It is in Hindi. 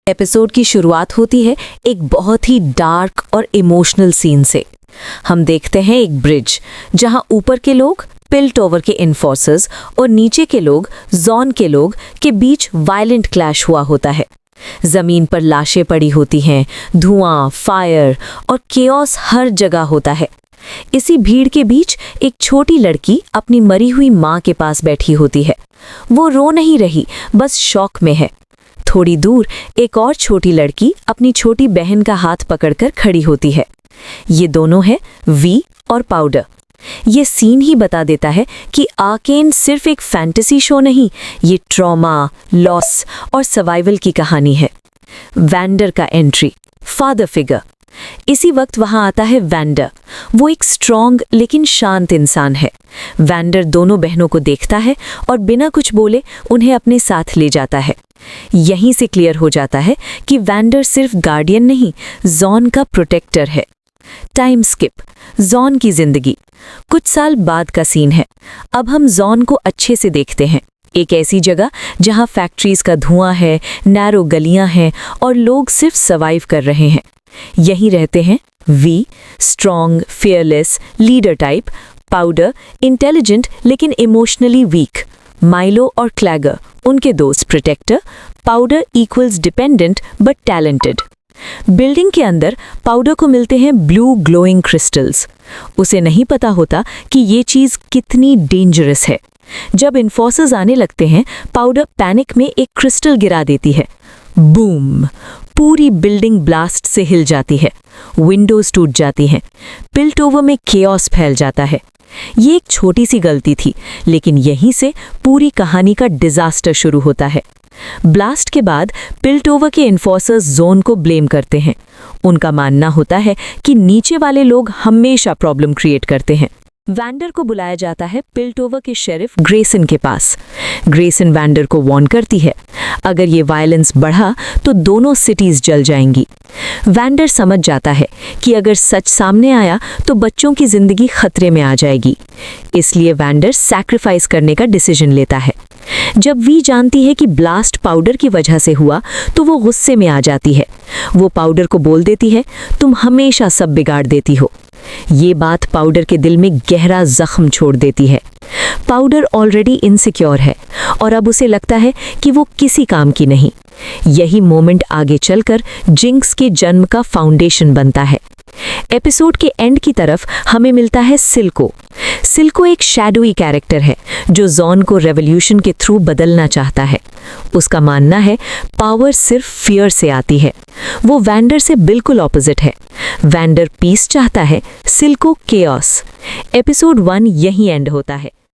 एपिसोड की शुरुआत होती है एक बहुत ही डार्क और इमोशनल सीन से। हम देखते हैं एक ब्रिज जहां ऊपर के लोग पिल्टोवर के इन्फोर्सर्स और नीचे के लोग जॉन के लोग के बीच वायलेंट क्लैश हुआ होता है। जमीन पर लाशें पड़ी होती हैं, धुआं, फायर और केओस हर जगह होता है। इसी भीड़ के बीच एक छोटी लड़की अपनी मरी हुई माँ के पास बैठी होती है। वो रो नहीं रही, बस शॉक में है। थोड़ी दूर एक और छोटी लड़की अपनी छोटी बहन का हाथ पकड़कर खड़ी होती है। ये दोनों हैं वी और पाउडर। ये सीन ही बता देता है कि आर्केन सिर्फ एक फैंटेसी शो नहीं, ये ट्रॉमा, लॉस और सर्वाइवल की कहानी है। वैंडर का एंट्री, फादर फिगर। इसी वक्त वहां आता है वैंडर। वो एक स्ट्रॉन्ग लेकिन शांत इंसान है। वैंडर दोनों बहनों को देखता है और बिना कुछ बोले उन्हें अपने साथ ले जाता है। यहीं से क्लियर हो जाता है कि वैंडर सिर्फ गार्डियन नहीं, जॉन का प्रोटेक्टर है। टाइम स्किप, जॉन की जिंदगी। कुछ साल बाद का सीन है। अब हम जॉन को अच्छे से देखते हैं। एक ऐसी जगह जहां फैक्ट्रीज का धुआं है, नैरो गलियां हैं और लोग सिर्फ सर्वाइव कर रहे हैं। यहीं रहते हैं Vi, strong, fearless, leader type. Powder, intelligent लेकिन इमोशनली वीक। माइलो और क्लैगर, उनके दोस्त protector. Powder equals dependent but talented. Building के अंदर पाउडर को मिलते हैं ब्लू ग्लोइंग क्रिस्टल्स। उसे नहीं पता होता कि ये चीज़ कितनी डेंजरस है। जब इन्फोर्सर्स आने लगते हैं, पाउडर पैनिक में एक क्रिस्टल गिरा देती है। बूम! पूरी बिल्डिंग ब्लास्ट से हिल जाती है। विंडोज टूट जाती हैं। पिल्टोवर में केओस फैल जाता है। ये एक छोटी सी गलती थी, लेकिन यहीं से पूरी कहानी का डिजास्टर शुरू होता है। ब्लास्ट के बाद पिल्टोवर के इन्फोर्सर्स जोन को ब्लेम करते हैं। उनका मानना होता है कि नीचे वाले लोग हमेशा प्रॉब्लम क्रिएट करते हैं। वैंडर को बुलाया जाता है पिल्टोवर के शेरिफ ग्रेसन के पास। ग्रेसन वैंडर को वार्न करती है, अगर ये वायलेंस बढ़ा तो दोनों सिटीज जल जाएंगी। वैंडर समझ जाता है कि अगर सच सामने आया तो बच्चों की जिंदगी खतरे में आ जाएगी। इसलिए वैंडर सैक्रिफाइस करने का डिसीजन लेता है। जब वी जानती है कि ब्लास्ट पाउडर की वजह से हुआ तो वो गुस्से में आ जाती है। वो पाउडर को बोल देती है, तुम हमेशा सब बिगाड़ देती हो। ये बात पाउडर के दिल में गहरा जख्म छोड़ देती है। पाउडर ऑलरेडी इनसिक्योर है और अब उसे लगता है कि वो किसी काम की नहीं। यही मोमेंट आगे चलकर जिंक्स के जन्म का फाउंडेशन बनता है। एपिसोड के एंड की तरफ हमें मिलता है सिल्को। सिल्को एक शैडोई कैरेक्टर है जो जॉन को रेवोल्यूशन के थ्रू बदलना चाहता है। उसका मानना है पावर सिर्फ फियर से आती है। वो वैंडर से बिल्कुल ऑपोजिट है। वैंडर पीस चाहता है, सिल्को केओस। एपिसोड 1 यहीं एंड होता है।